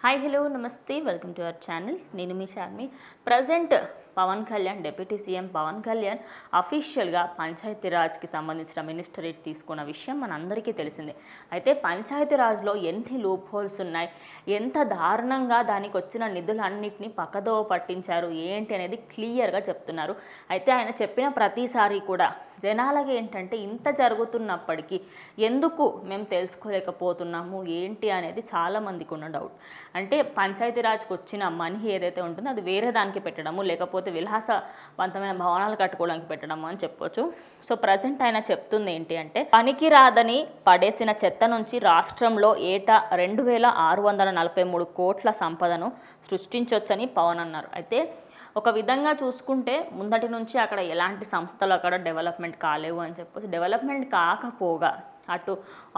Hi hello నమస్తే welcome to our channel. నేను మీ Sharmi. Present Pawan Kalyan, deputy CM Pawan Kalyan అఫీషియల్గా పంచాయతీరాజ్కి సంబంధించిన మినిస్టరేట్ తీసుకున్న విషయం మనందరికీ తెలిసిందే. అయితే పంచాయతీరాజ్లో ఎన్ని లూప్ హోల్స్ ఉన్నాయి, ఎంత దారుణంగా దానికి వచ్చిన నిధులన్నింటినీ పక్కదోవ పట్టించారు ఏంటి అనేది క్లియర్గా చెప్తున్నారు. అయితే ఆయన చెప్పిన ప్రతిసారి కూడా జనాలకి ఏంటంటే ఇంత జరుగుతున్నప్పటికీ ఎందుకు మేము తెలుసుకోలేకపోతున్నాము ఏంటి అనేది చాలామందికి ఉన్న డౌట్. అంటే పంచాయతీరాజ్కి వచ్చిన మనీ ఏదైతే ఉంటుందో అది వేరే దానికి పెట్టడము, లేకపోతే విలాసవంతమైన భవనాలు కట్టుకోవడానికి పెట్టడము అని చెప్పొచ్చు. సో ప్రజెంట్ ఆయన చెప్తుంది ఏంటి అంటే, పనికిరాదని పడేసిన చెత్త నుంచి రాష్ట్రంలో ఏటా 2643 కోట్ల సంపదను సృష్టించవచ్చని పవన్ అన్నారు. అయితే ఒక విధంగా చూసుకుంటే ముందటి నుంచి అక్కడ ఎలాంటి సంస్థలు అక్కడ డెవలప్మెంట్ కాలేవు అని చెప్పొచ్చు. డెవలప్మెంట్ కాకపోగా అటు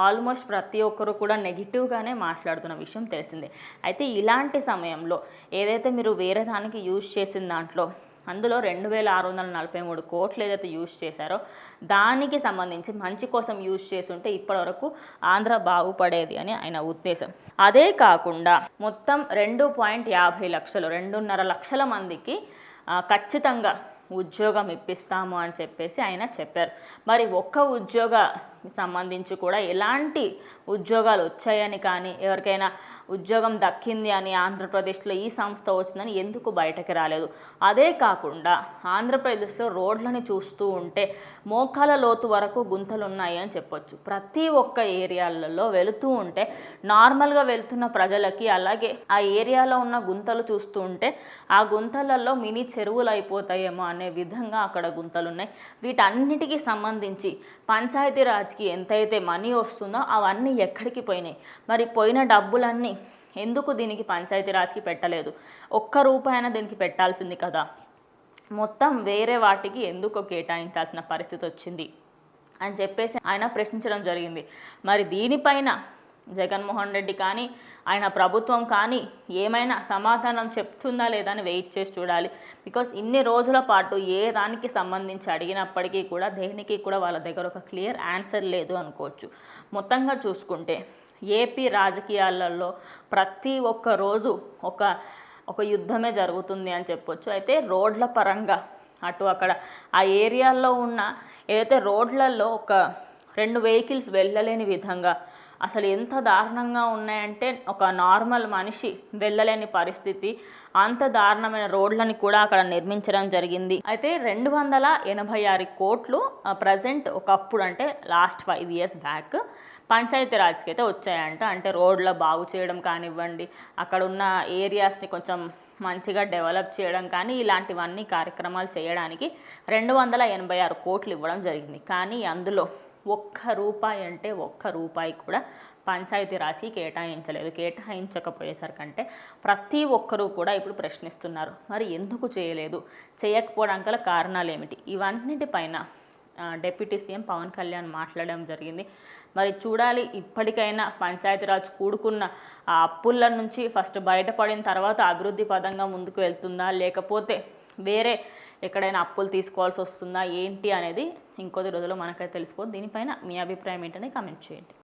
ఆల్మోస్ట్ ప్రతి ఒక్కరు కూడా నెగిటివ్గానే మాట్లాడుతున్న విషయం తెలిసిందే. అయితే ఇలాంటి సమయంలో ఏదైతే మీరు వేరే దానికి యూజ్ చేసిన దాంట్లో అందులో 2643 కోట్లు ఏదైతే యూజ్ చేశారో దానికి సంబంధించి మంచి కోసం యూజ్ చేసి ఉంటే ఇప్పటివరకు ఆంధ్ర బాగుపడేది అని ఆయన ఉద్దేశం. అదే కాకుండా మొత్తం 2.50 లక్షలు 2.5 లక్షల మందికి ఖచ్చితంగా ఉద్యోగం ఇప్పిస్తాము అని చెప్పేసి ఆయన చెప్పారు. మరి ఒక్క ఉద్యోగ సంబంధించి కూడా ఎలాంటి ఉద్యోగాలు వచ్చాయని కానీ, ఎవరికైనా ఉద్యోగం దక్కింది అని ఆంధ్రప్రదేశ్లో ఈ సంస్థ వచ్చిందని ఎందుకు బయటకు రాలేదు? అదే కాకుండా ఆంధ్రప్రదేశ్లో రోడ్లని చూస్తూ ఉంటే మోకాల లోతు వరకు గుంతలు ఉన్నాయి అని చెప్పొచ్చు. ప్రతి ఒక్క ఏరియాలలో వెళుతూ ఉంటే నార్మల్గా వెళ్తున్న ప్రజలకి, అలాగే ఆ ఏరియాలో ఉన్న గుంతలు చూస్తూ ఉంటే ఆ గుంతలలో మినీ చెరువులు అయిపోతాయేమో అనే విధంగా అక్కడ గుంతలు ఉన్నాయి. వీటన్నిటికీ సంబంధించి పంచాయతీరాజ్కి ఎంతైతే మనీ వస్తుందో అవన్నీ ఎక్కడికి పోయినాయి? మరి పోయిన డబ్బులన్నీ ఎందుకు దీనికి పంచాయతీరాజ్కి పెట్టలేదు? ₹1 అయినా దీనికి పెట్టాల్సింది కదా, మొత్తం వేరే వాటికి ఎందుకు కేటాయించాల్సిన పరిస్థితి వచ్చింది అని చెప్పేసి ఆయన ప్రశ్నించడం జరిగింది. మరి దీనిపైన జగన్మోహన్ రెడ్డి కానీ ఆయన ప్రభుత్వం కానీ ఏమైనా సమాధానం చెప్తుందా లేదా అని వెయిట్ చేసి చూడాలి. బికాస్ ఇన్ని రోజుల పాటు ఏ దానికి సంబంధించి అడిగినప్పటికీ కూడా దేనికి కూడా వాళ్ళ దగ్గర ఒక క్లియర్ ఆన్సర్ లేదు అనుకోవచ్చు. మొత్తంగా చూసుకుంటే ఏపీ రాజకీయాలలో ప్రతి ఒక్క రోజు ఒక యుద్ధమే జరుగుతుంది అని చెప్పొచ్చు. అయితే రోడ్ల పరంగా అటు అక్కడ ఆ ఏరియాల్లో ఉన్న ఏదైతే రోడ్లలో ఒక 2 వెహికల్స్ వెళ్ళలేని విధంగా అసలు ఎంత దారుణంగా ఉన్నాయంటే ఒక నార్మల్ మనిషి వెళ్ళలేని పరిస్థితి, అంత దారుణమైన రోడ్లని కూడా అక్కడ నిర్మించడం జరిగింది. అయితే 286 కోట్లు ప్రజెంట్ ఒకప్పుడు అంటే లాస్ట్ 5 years బ్యాక్ పంచాయతీరాజ్కి అయితే వచ్చాయంట. అంటే రోడ్ల బాగు చేయడం కానివ్వండి, అక్కడ ఉన్న ఏరియాస్ని కొంచెం మంచిగా డెవలప్ చేయడం కానీ ఇలాంటివన్నీ కార్యక్రమాలు చేయడానికి 286 కోట్లు ఇవ్వడం జరిగింది. కానీ అందులో ₹1 అంటే ₹1 కూడా పంచాయతీరాజ్కి కేటాయించలేదు. కేటాయించకపోయేసరికంటే ప్రతి ఒక్కరూ కూడా ఇప్పుడు ప్రశ్నిస్తున్నారు, మరి ఎందుకు చేయలేదు, చేయకపోవడానికి గల కారణాలు ఏమిటి? ఇవన్నిటిపైన డిప్యూటీ సీఎం పవన్ కళ్యాణ్ మాట్లాడడం జరిగింది. మరి చూడాలి, ఇప్పటికైనా పంచాయతీరాజ్ కూడుకున్న ఆ అప్పుల నుంచి ఫస్ట్ బయటపడిన తర్వాత అభివృద్ధి పదంగా ముందుకు వెళ్తుందా, లేకపోతే వేరే ఎక్కడైనా అప్పులు తీసుకోవాల్సి వస్తుందా ఏంటి అనేది ఇంకొద్ది రోజుల్లో మనకైతే తెలిసిపోతుంది. దీనిపైన మీ అభిప్రాయం ఏంటనే కామెంట్ చేయండి.